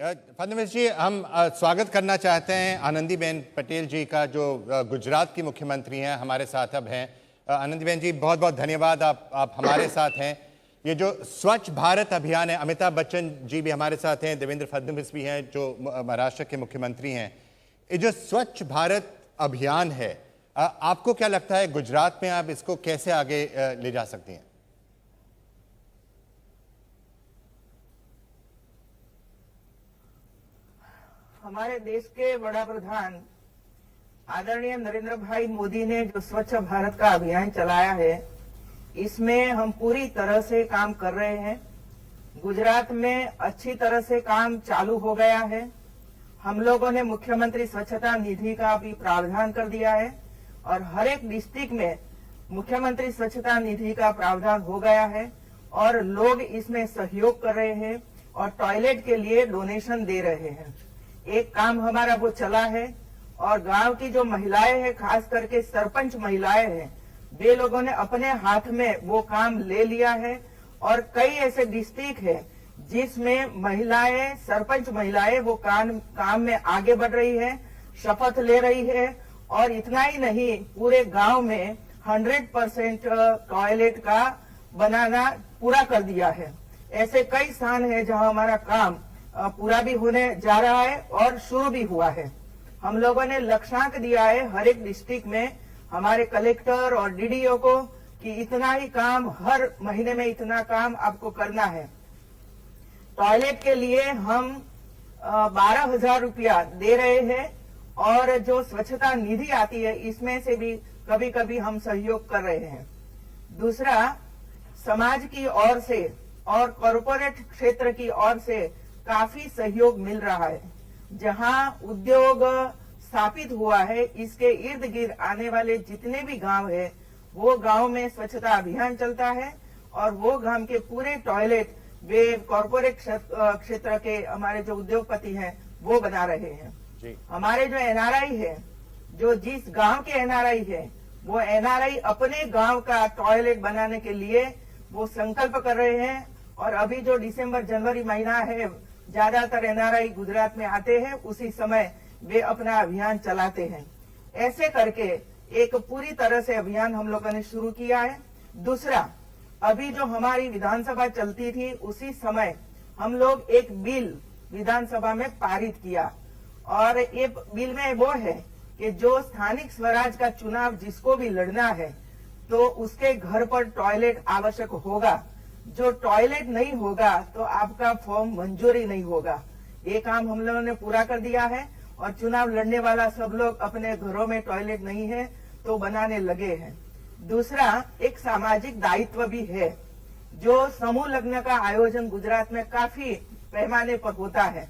फडणवीस जी, हम स्वागत करना चाहते हैं आनंदीबेन पटेल जी का, जो गुजरात की मुख्यमंत्री हैं, हमारे साथ अब हैं। आनंदीबेन जी, बहुत बहुत धन्यवाद, आप हमारे साथ हैं। ये जो स्वच्छ भारत अभियान है, अमिताभ बच्चन जी भी हमारे साथ हैं, देवेंद्र फडणवीस भी हैं जो महाराष्ट्र के मुख्यमंत्री हैं। ये जो स्वच्छ भारत अभियान है, आपको क्या लगता है गुजरात में आप इसको कैसे आगे ले जा सकती हैं? हमारे देश के वड़ा प्रधान आदरणीय नरेंद्र भाई मोदी ने जो स्वच्छ भारत का अभियान चलाया है, इसमें हम पूरी तरह से काम कर रहे हैं। गुजरात में अच्छी तरह से काम चालू हो गया है। हम लोगों ने मुख्यमंत्री स्वच्छता निधि का भी प्रावधान कर दिया है और हर एक डिस्ट्रिक्ट में मुख्यमंत्री स्वच्छता निधि का प्रावधान हो गया है और लोग इसमें सहयोग कर रहे हैं और टॉयलेट के लिए डोनेशन दे रहे हैं। एक काम हमारा वो चला है और गांव की जो महिलाएं हैं, खास करके सरपंच महिलाएं हैं, वे लोगों ने अपने हाथ में वो काम ले लिया है और कई ऐसे डिस्ट्रिक्ट है जिसमें महिलाएं, सरपंच महिलाएं वो काम में आगे बढ़ रही है, शपथ ले रही है। और इतना ही नहीं, पूरे गांव में 100% टॉयलेट का बनाना पूरा कर दिया है। ऐसे कई स्थान है जहां हमारा काम पूरा भी होने जा रहा है और शुरू भी हुआ है। हम लोगों ने लक्ष्यांक दिया है हर एक डिस्ट्रिक्ट में हमारे कलेक्टर और डीडीओ को कि इतना ही काम, हर महीने में इतना काम आपको करना है। टॉयलेट के लिए हम 12,000 रुपया दे रहे हैं और जो स्वच्छता निधि आती है इसमें से भी कभी कभी हम सहयोग कर रहे हैं। दूसरा, समाज की ओर से और कॉर्पोरेट क्षेत्र की ओर से काफी सहयोग मिल रहा है। जहां उद्योग स्थापित हुआ है, इसके इर्द गिर्द आने वाले जितने भी गांव है, वो गांव में स्वच्छता अभियान चलता है और वो गांव के पूरे टॉयलेट वे कॉर्पोरेट क्षेत्र के हमारे जो उद्योगपति हैं वो बना रहे हैं जी। हमारे जो एनआरआई है, जो जिस गांव के एनआरआई है, वो एनआरआई अपने गांव का टॉयलेट बनाने के लिए वो संकल्प कर रहे हैं। और अभी जो दिसंबर जनवरी महीना है, ज्यादातर एनआरआई गुजरात में आते हैं, उसी समय वे अपना अभियान चलाते हैं। ऐसे करके एक पूरी तरह से अभियान हम लोगों ने शुरू किया है। दूसरा, अभी जो हमारी विधानसभा चलती थी, उसी समय हम लोग एक बिल विधानसभा में पारित किया और ये बिल में वो है कि जो स्थानिक स्वराज का चुनाव जिसको भी लड़ना है तो उसके घर पर टॉयलेट आवश्यक होगा। जो टॉयलेट नहीं होगा तो आपका फॉर्म मंजूरी नहीं होगा। ये काम हम लोगों ने पूरा कर दिया है और चुनाव लड़ने वाला सब लोग अपने घरों में टॉयलेट नहीं है तो बनाने लगे हैं। दूसरा, एक सामाजिक दायित्व भी है। जो समूह लग्न का आयोजन गुजरात में काफी पैमाने पर होता है,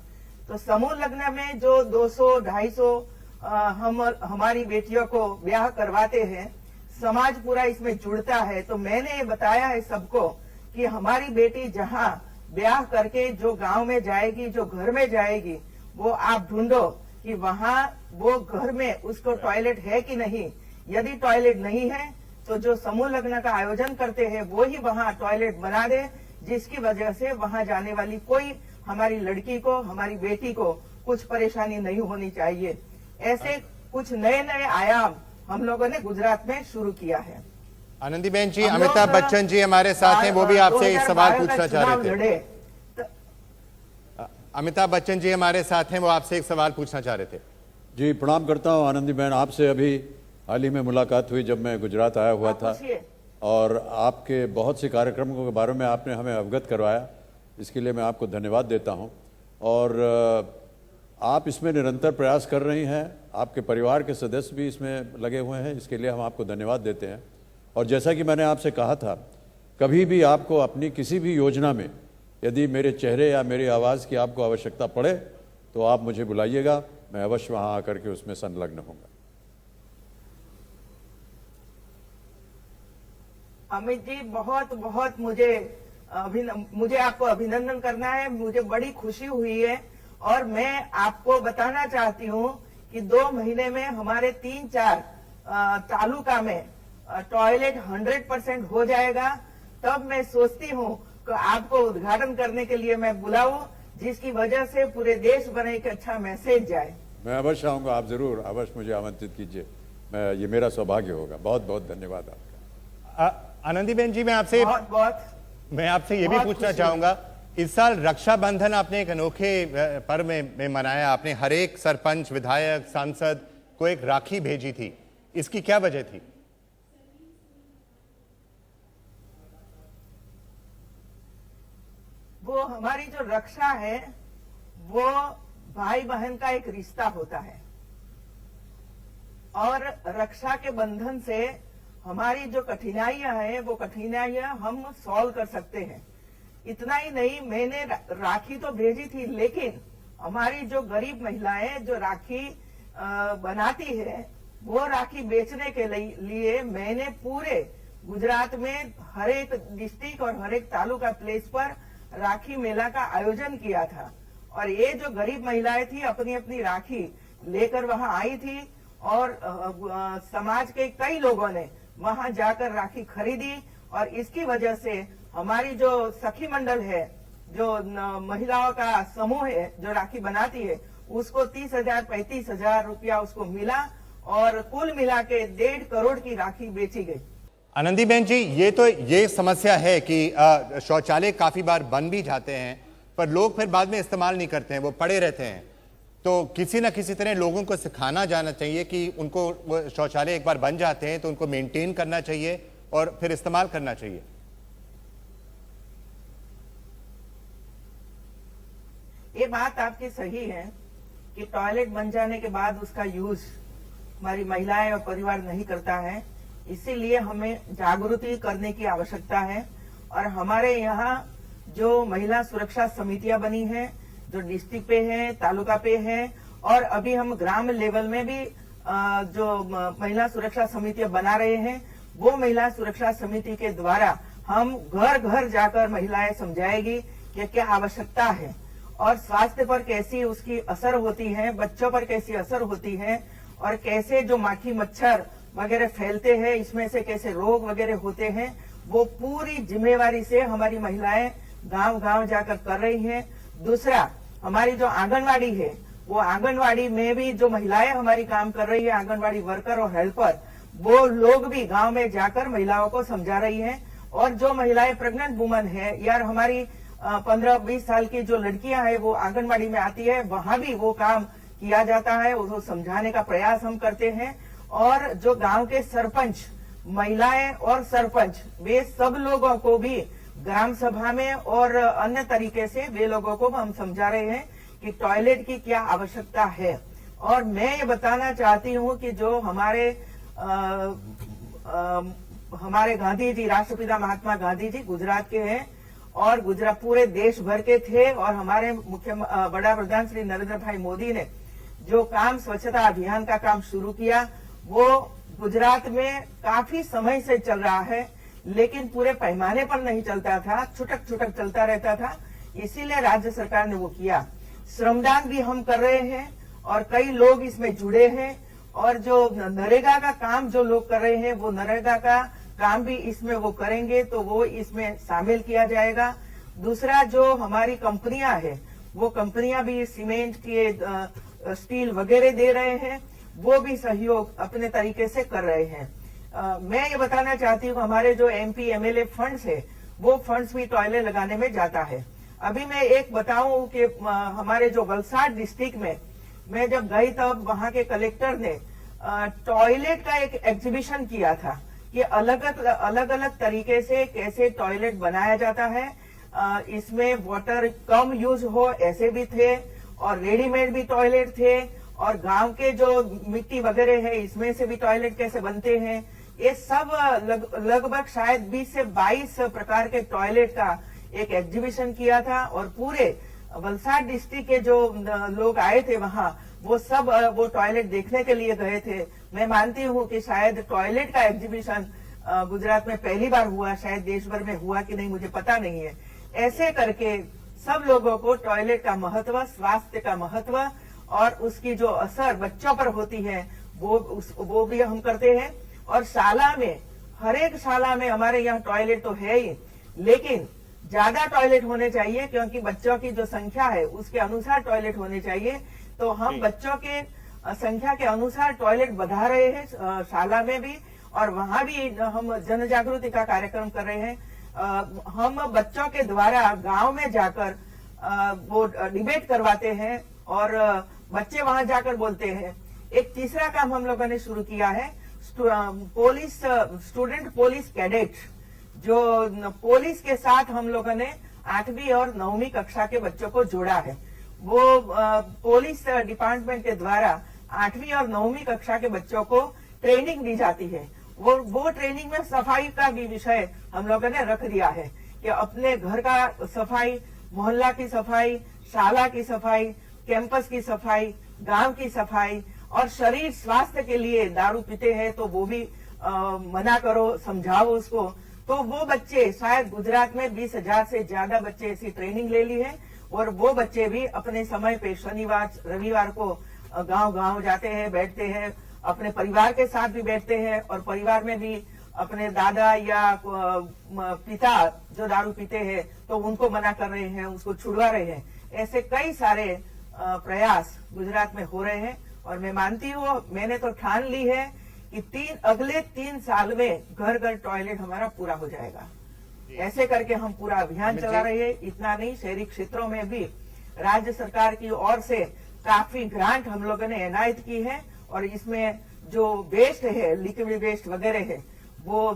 तो समूह लग्न में जो 200-250 हमारी बेटियों को ब्याह करवाते हैं, समाज पूरा इसमें जुड़ता है। तो मैंने ये बताया है सबको कि हमारी बेटी जहां ब्याह करके जो गांव में जाएगी, जो घर में जाएगी, वो आप ढूंढो कि वहां वो घर में उसको टॉयलेट है कि नहीं। यदि टॉयलेट नहीं है तो जो समूह लग्न का आयोजन करते हैं वो ही वहां टॉयलेट बना दे, जिसकी वजह से वहां जाने वाली कोई हमारी लड़की को, हमारी बेटी को कुछ परेशानी नहीं होनी चाहिए। ऐसे कुछ नए नए आयाम हम लोगों ने गुजरात में शुरू किया है। आनंदीबेन जी, अमिताभ बच्चन जी हमारे साथ हैं, वो भी आपसे एक सवाल पूछना चाह रहे थे। अमिताभ बच्चन जी हमारे साथ हैं, वो आपसे एक सवाल पूछना चाह रहे थे। जी, प्रणाम करता हूं आनंदीबेन। आपसे अभी हाल ही में मुलाकात हुई जब मैं गुजरात आया हुआ था और आपके बहुत से कार्यक्रमों के बारे में आपने हमें अवगत करवाया, इसके लिए मैं आपको धन्यवाद देता हूं। और आप इसमें निरंतर प्रयास कर रही हैं, आपके परिवार के सदस्य भी इसमें लगे हुए हैं, इसके लिए हम आपको धन्यवाद देते हैं। और जैसा कि मैंने आपसे कहा था, कभी भी आपको अपनी किसी भी योजना में यदि मेरे चेहरे या मेरी आवाज़ की आपको आवश्यकता पड़े तो आप मुझे बुलाइएगा, मैं अवश्य वहाँ आकर के उसमें संलग्न होऊंगा। अमित जी, बहुत बहुत मुझे आपको अभिनंदन करना है। मुझे बड़ी खुशी हुई है और मैं आपको बताना चाहती हूँ कि 2 महीने में हमारे 3-4 तालुका में टॉयलेट 100% हो जाएगा। तब मैं सोचती हूँ कि आपको उद्घाटन करने के लिए मैं बुलाऊं, जिसकी वजह से पूरे देश भर एक अच्छा मैसेज जाए। मैं अवश्य आऊंगा, आप जरूर अवश्य मुझे आमंत्रित कीजिए, ये मेरा सौभाग्य होगा। बहुत बहुत धन्यवाद आपका। आनंदीबेन जी, मैं आपसे ये भी पूछना चाहूंगा, इस साल रक्षाबंधन आपने एक अनोखे पर्व में मनाया। आपने हर एक सरपंच, विधायक, सांसद को एक राखी भेजी थी, इसकी क्या वजह थी? वो हमारी जो रक्षा है वो भाई बहन का एक रिश्ता होता है, और रक्षा के बंधन से हमारी जो कठिनाइयां हैं वो कठिनाइयां हम सॉल्व कर सकते हैं। इतना ही नहीं, मैंने राखी तो भेजी थी, लेकिन हमारी जो गरीब महिलाएं जो राखी बनाती है, वो राखी बेचने के लिए मैंने पूरे गुजरात में हर एक डिस्ट्रिक्ट और हर एक तालुका प्लेस पर राखी मेला का आयोजन किया था। और ये जो गरीब महिलाएं थी अपनी अपनी राखी लेकर वहां आई थी, और समाज के कई लोगों ने वहां जाकर राखी खरीदी, और इसकी वजह से हमारी जो सखी मंडल है, जो महिलाओं का समूह है जो राखी बनाती है, उसको 30,000 35,000 रुपया उसको मिला, और कुल मिला के 1.5 करोड़ की राखी बेची गई। आनंदीबेन जी, ये समस्या है कि शौचालय काफी बार बन भी जाते हैं, पर लोग फिर बाद में इस्तेमाल नहीं करते हैं, वो पड़े रहते हैं। तो किसी न किसी तरह लोगों को सिखाना जाना चाहिए कि उनको वो शौचालय एक बार बन जाते हैं तो उनको मेंटेन करना चाहिए और फिर इस्तेमाल करना चाहिए। ये बात आपकी सही है कि टॉयलेट बन जाने के बाद उसका यूज हमारी महिलाएं और परिवार नहीं करता है, इसीलिए हमें जागृति करने की आवश्यकता है। और हमारे यहाँ जो महिला सुरक्षा समितियां बनी हैं, जो डिस्ट्रिक्ट पे हैं, तालुका पे हैं, और अभी हम ग्राम लेवल में भी जो महिला सुरक्षा समितियां बना रहे हैं, वो महिला सुरक्षा समिति के द्वारा हम घर घर जाकर महिलाएं समझाएगी कि क्या आवश्यकता है, और स्वास्थ्य पर कैसी उसकी असर होती है, बच्चों पर कैसी असर होती है, और कैसे जो माखी मच्छर वगैरह फैलते हैं, इसमें से कैसे रोग वगैरह होते हैं, वो पूरी जिम्मेवारी से हमारी महिलाएं गांव गांव जाकर कर रही हैं। दूसरा, हमारी जो आंगनवाड़ी है, वो आंगनवाड़ी में भी जो महिलाएं हमारी काम कर रही है, आंगनवाड़ी वर्कर और हेल्पर, वो लोग भी गांव में जाकर महिलाओं को समझा रही हैं। और जो महिलाएं प्रेग्नेंट वुमन है, यार हमारी 15-20 साल की जो लड़कियां हैं वो आंगनवाड़ी में आती है, वहां भी वो काम किया जाता है, उसको समझाने का प्रयास हम करते हैं। और जो गांव के सरपंच, महिलाएं और सरपंच, वे सब लोगों को भी ग्राम सभा में और अन्य तरीके से वे लोगों को हम समझा रहे हैं कि टॉयलेट की क्या आवश्यकता है। और मैं ये बताना चाहती हूँ कि जो हमारे गांधी जी, राष्ट्रपिता महात्मा गांधी जी गुजरात के हैं, और गुजरात पूरे देश भर के थे, और हमारे बड़ा प्रधान श्री नरेंद्र भाई मोदी ने जो काम स्वच्छता अभियान का काम शुरू किया, वो गुजरात में काफी समय से चल रहा है, लेकिन पूरे पैमाने पर नहीं चलता था, छुटक छुटक चलता रहता था। इसीलिए राज्य सरकार ने वो किया। श्रमदान भी हम कर रहे हैं, और कई लोग इसमें जुड़े हैं, और जो नरेगा का काम जो लोग कर रहे हैं, वो नरेगा का काम भी इसमें वो करेंगे, तो वो इसमें शामिल किया जाएगा। दूसरा, जो हमारी कंपनियां हैं, वो कंपनियां भी सीमेंट के स्टील वगैरह दे रहे हैं, वो भी सहयोग अपने तरीके से कर रहे हैं। मैं ये बताना चाहती हूँ, हमारे जो MP MLA फंड्स है, वो फंड्स भी टॉयलेट लगाने में जाता है। अभी मैं एक बताऊं कि हमारे जो वलसाड डिस्ट्रिक्ट में मैं जब गई, तब वहां के कलेक्टर ने टॉयलेट का एक एग्जीबिशन किया था कि अलग अलग तरीके से कैसे टॉयलेट बनाया जाता है। इसमें वाटर कम यूज हो ऐसे भी थे, और रेडीमेड भी टॉयलेट थे, और गांव के जो मिट्टी वगैरह है इसमें से भी टॉयलेट कैसे बनते हैं। ये सब लगभग शायद 20 से 22 प्रकार के टॉयलेट का एक एग्जीबिशन किया था, और पूरे वलसाड डिस्ट्रिक्ट के जो लोग आए थे वहां, वो सब वो टॉयलेट देखने के लिए गए थे। मैं मानती हूँ कि शायद टॉयलेट का एग्जीबिशन गुजरात में पहली बार हुआ, शायद देश भर में हुआ कि नहीं मुझे पता नहीं है। ऐसे करके सब लोगों को टॉयलेट का महत्व, स्वास्थ्य का महत्व और उसकी जो असर बच्चों पर होती है वो भी हम करते हैं। और शाला में, हर एक शाला में हमारे यहाँ टॉयलेट तो है ही, लेकिन ज्यादा टॉयलेट होने चाहिए, क्योंकि बच्चों की जो संख्या है उसके अनुसार टॉयलेट होने चाहिए। तो हम बच्चों के संख्या के अनुसार टॉयलेट बढ़ा रहे हैं शाला में भी, और वहां भी हम जन जागृति का कार्यक्रम कर रहे हैं। हम बच्चों के द्वारा गांव में जाकर वो डिबेट करवाते हैं और बच्चे वहां जाकर बोलते हैं। एक तीसरा काम हम लोगों ने शुरू किया है, स्टूडेंट पोलिस कैडेट, जो पुलिस के साथ हम लोगों ने 8वीं और 9वीं कक्षा के बच्चों को जोड़ा है। वो पुलिस डिपार्टमेंट के द्वारा 8वीं और 9वीं कक्षा के बच्चों को ट्रेनिंग दी जाती है। वो ट्रेनिंग में सफाई का भी विषय हम लोगों ने रख दिया है कि अपने घर का सफाई, मोहल्ला की सफाई, शाला की सफाई, कैंपस की सफाई, गांव की सफाई, और शरीर स्वास्थ्य के लिए दारू पीते हैं तो वो भी मना करो, समझाओ उसको। तो वो बच्चे, शायद गुजरात में 20,000 से ज्यादा बच्चे ऐसी ट्रेनिंग ले ली है, और वो बच्चे भी अपने समय पे शनिवार रविवार को गांव जाते हैं, बैठते हैं, अपने परिवार के साथ भी बैठते हैं, और परिवार में भी अपने दादा या पिता जो दारू पीते हैं तो उनको मना कर रहे हैं, उसको छुड़वा रहे हैं। ऐसे कई सारे प्रयास गुजरात में हो रहे हैं, और मैं मानती हूँ, मैंने तो ठान ली है कि अगले 3 साल में घर घर टॉयलेट हमारा पूरा हो जाएगा। ऐसे करके हम पूरा अभियान चला रहे हैं। इतना नहीं, शहरी क्षेत्रों में भी राज्य सरकार की ओर से काफी ग्रांट हम लोगों ने एनायत की है, और इसमें जो वेस्ट है, लिक्विड वेस्ट वगैरह है, वो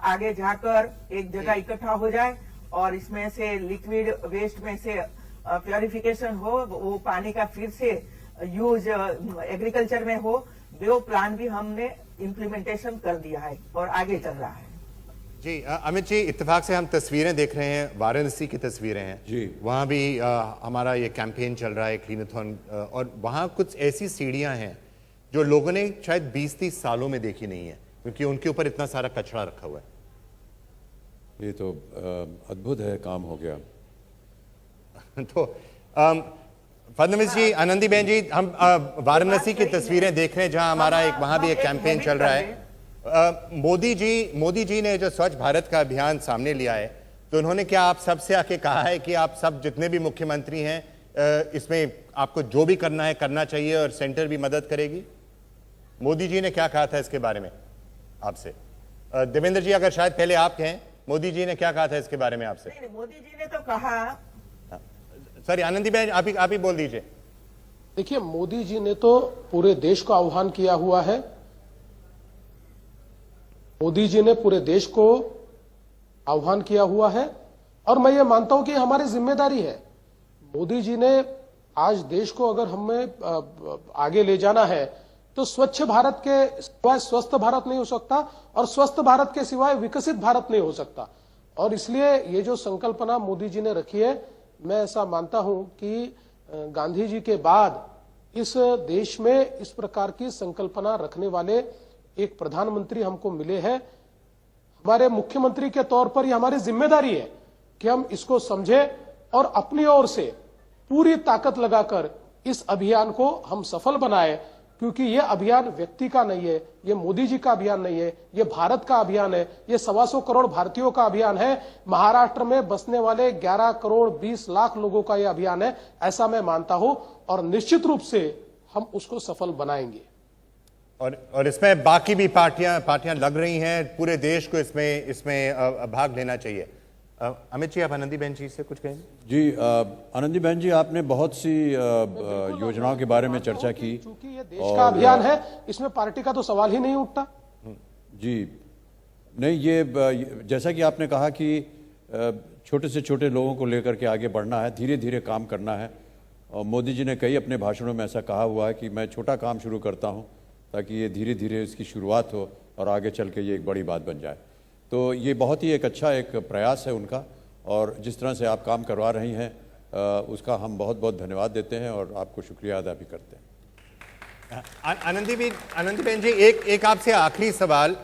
आगे जाकर एक जगह इकट्ठा हो जाए, और इसमें से लिक्विड वेस्ट में से प्योरिफिकेशन हो, वो पानी का फिर से यूज एग्रीकल्चर में हो। वो प्लान भी हमने इम्प्लीमेंटेशन कर दिया है और आगे चल रहा है। जी अमित जी, इत्तेफाक से हम तस्वीरें देख रहे हैं, वाराणसी की तस्वीरें हैं जी। वहाँ भी हमारा ये कैंपेन चल रहा है, क्लीनाथॉन, और वहाँ कुछ ऐसी सीढ़ियाँ हैं जो लोगों ने शायद 20-30 सालों में देखी नहीं है, क्योंकि उनके ऊपर इतना सारा कचरा रखा हुआ है। ये तो अद्भुत है, काम हो गया। तो फडणवीस जी, आनंदीबेन जी, हम वाराणसी की तस्वीरें देख रहे हैं जहां हमारा एक वहां भी एक कैंपेन चल रहा है। मोदी जी ने जो स्वच्छ भारत का अभियान सामने लिया है, तो उन्होंने क्या आप सबसे आके कहा है कि आप सब जितने भी मुख्यमंत्री हैं इसमें आपको जो भी करना है करना चाहिए और सेंटर भी मदद करेगी? मोदी जी ने क्या कहा था इसके बारे में आपसे? देवेंद्र जी, अगर शायद पहले आप कहें, मोदी जी ने क्या कहा था इसके बारे में आपसे? नहीं, मोदी जी ने तो कहा। सॉरी आनंदीबेन, आप ही बोल दीजिए। देखिए, मोदी जी ने तो पूरे देश को आह्वान किया हुआ है। मोदी जी ने पूरे देश को आह्वान किया हुआ है, और मैं ये मानता हूं कि हमारी जिम्मेदारी है। मोदी जी ने आज देश को अगर हमें आगे ले जाना है, तो स्वच्छ भारत के सिवाय स्वस्थ भारत नहीं हो सकता, और स्वस्थ भारत के सिवाय विकसित भारत नहीं हो सकता। और इसलिए ये जो संकल्पना मोदी जी ने रखी है, मैं ऐसा मानता हूं कि गांधी जी के बाद इस देश में इस प्रकार की संकल्पना रखने वाले एक प्रधानमंत्री हमको मिले हैं। हमारे मुख्यमंत्री के तौर पर ये हमारी जिम्मेदारी है कि हम इसको समझें और अपनी ओर से पूरी ताकत लगाकर इस अभियान को हम सफल बनाएं, क्योंकि ये अभियान व्यक्ति का नहीं है, ये मोदी जी का अभियान नहीं है, ये भारत का अभियान है, ये 125 करोड़ भारतीयों का अभियान है। महाराष्ट्र में बसने वाले 11 करोड़ 20 लाख लोगों का ये अभियान है, ऐसा मैं मानता हूं, और निश्चित रूप से हम उसको सफल बनाएंगे। और इसमें बाकी भी पार्टियां लग रही हैं, पूरे देश को इसमें भाग लेना चाहिए। अमित जी, आप आनंदीबेन जी से कुछ कहेंगे? जी, आनंदीबेन जी, आपने बहुत सी योजनाओं के बारे में चर्चा की। चूंकि ये देश का अभियान है, इसमें पार्टी का तो सवाल ही नहीं उठता। जी नहीं, ये जैसा कि आपने कहा कि छोटे से छोटे लोगों को लेकर के आगे बढ़ना है, धीरे धीरे काम करना है। और मोदी जी ने कई अपने भाषणों में ऐसा कहा हुआ है कि मैं छोटा काम शुरू करता हूं ताकि ये धीरे धीरे इसकी शुरुआत हो और आगे चल के ये एक बड़ी बात बन जाए। तो ये बहुत ही एक अच्छा एक प्रयास है उनका, और जिस तरह से आप काम करवा रही हैं उसका हम बहुत बहुत धन्यवाद देते हैं और आपको शुक्रिया अदा भी करते हैं। आनंदीबेन जी, एक आपसे आखिरी सवाल।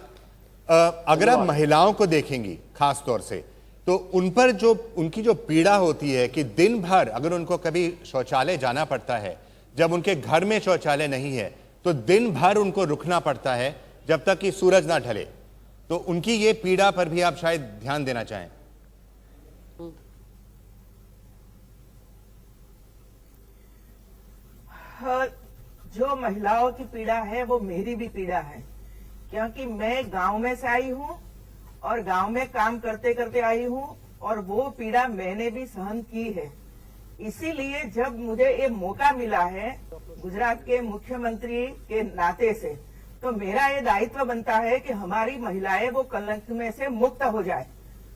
अगर आप महिलाओं को देखेंगी खास तौर से, तो उन पर जो उनकी जो पीड़ा होती है कि दिन भर अगर उनको कभी शौचालय जाना पड़ता है, जब उनके घर में शौचालय नहीं है तो दिन भर उनको रुकना पड़ता है जब तक कि सूरज ना ढले, तो उनकी ये पीड़ा पर भी आप शायद ध्यान देना चाहें। जो महिलाओं की पीड़ा है वो मेरी भी पीड़ा है, क्योंकि मैं गांव में से आई हूँ और गांव में काम करते करते आई हूँ और वो पीड़ा मैंने भी सहन की है। इसीलिए जब मुझे ये मौका मिला है गुजरात के मुख्यमंत्री के नाते से, तो मेरा ये दायित्व बनता है कि हमारी महिलाएं वो कलंक में से मुक्त हो जाए।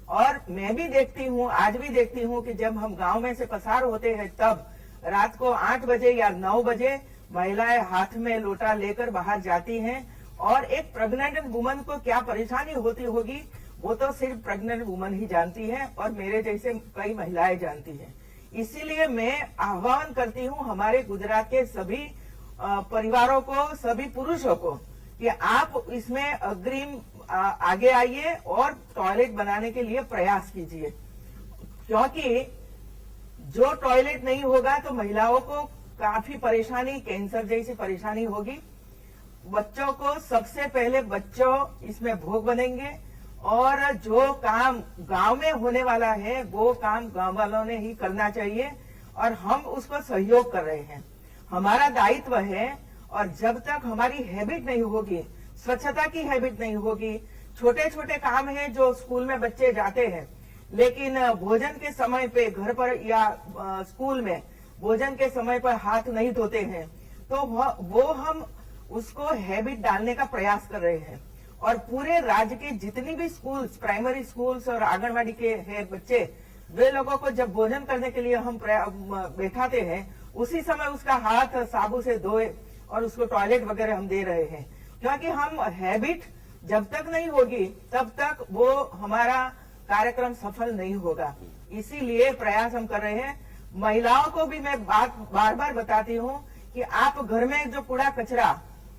और मैं भी देखती हूँ, आज भी देखती हूँ कि जब हम गांव में से पसार होते हैं तब रात को 8 बजे या 9 बजे महिलाएं हाथ में लोटा लेकर बाहर जाती हैं, और एक प्रेग्नेंट वुमन को क्या परेशानी होती होगी वो तो सिर्फ प्रेग्नेंट वुमन ही जानती है और मेरे जैसे कई महिलाएं जानती हैं। इसीलिए मैं आह्वान करती हूँ हमारे गुजरात के सभी परिवारों को, सभी पुरुषों को, कि आप इसमें अग्रिम आगे आइए और टॉयलेट बनाने के लिए प्रयास कीजिए, क्योंकि जो टॉयलेट नहीं होगा तो महिलाओं को काफी परेशानी, कैंसर जैसी परेशानी होगी। बच्चों को सबसे पहले बच्चों इसमें भोग बनेंगे, और जो काम गांव में होने वाला है वो काम गांव वालों ने ही करना चाहिए, और हम उसको सहयोग कर रहे हैं। हमारा दायित्व है, और जब तक हमारी हैबिट नहीं होगी, स्वच्छता की हैबिट नहीं होगी, छोटे छोटे काम हैं जो स्कूल में बच्चे जाते हैं लेकिन भोजन के समय पे घर पर या स्कूल में भोजन के समय पर हाथ नहीं धोते हैं, तो वो हम उसको हैबिट डालने का प्रयास कर रहे हैं। और पूरे राज्य के जितनी भी स्कूल्स, प्राइमरी स्कूल्स और आंगनबाड़ी के हैं बच्चे, वे लोगों को जब भोजन करने के लिए हम बैठाते हैं उसी समय उसका हाथ साबुन से धोए और उसको टॉयलेट वगैरह हम दे रहे हैं, क्योंकि हम हैबिट जब तक नहीं होगी तब तक वो हमारा कार्यक्रम सफल नहीं होगा। इसीलिए प्रयास हम कर रहे हैं। महिलाओं को भी मैं बार बार बताती हूँ कि आप घर में जो कूड़ा कचरा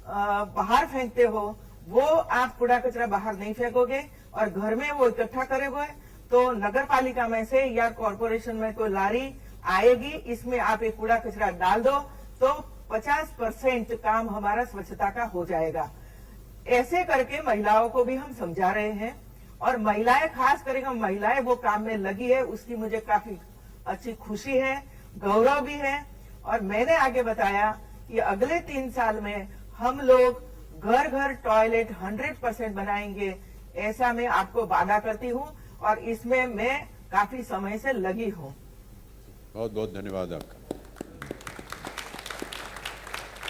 बाहर फेंकते हो वो आप कूड़ा कचरा बाहर नहीं फेंकोगे और घर में वो इकट्ठा करोगे तो नगर पालिका में से या कॉर्पोरेशन में कोई लारी आएगी, इसमें आप एक कूड़ा कचरा डाल दो तो 50% काम हमारा स्वच्छता का हो जाएगा। ऐसे करके महिलाओं को भी हम समझा रहे हैं, और महिलाएं खास करके महिलाएं वो काम में लगी है, उसकी मुझे काफी अच्छी खुशी है, गौरव भी है। और मैंने आगे बताया कि अगले 3 साल में हम लोग घर घर टॉयलेट 100% बनाएंगे, ऐसा मैं आपको वादा करती हूँ, और इसमें मैं काफी समय से लगी हूँ। बहुत बहुत धन्यवाद आपका।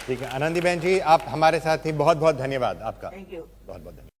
ठीक है आनंदीबेन जी, आप हमारे साथ ही, बहुत बहुत धन्यवाद आपका। Thank you. बहुत बहुत धन्यवाद।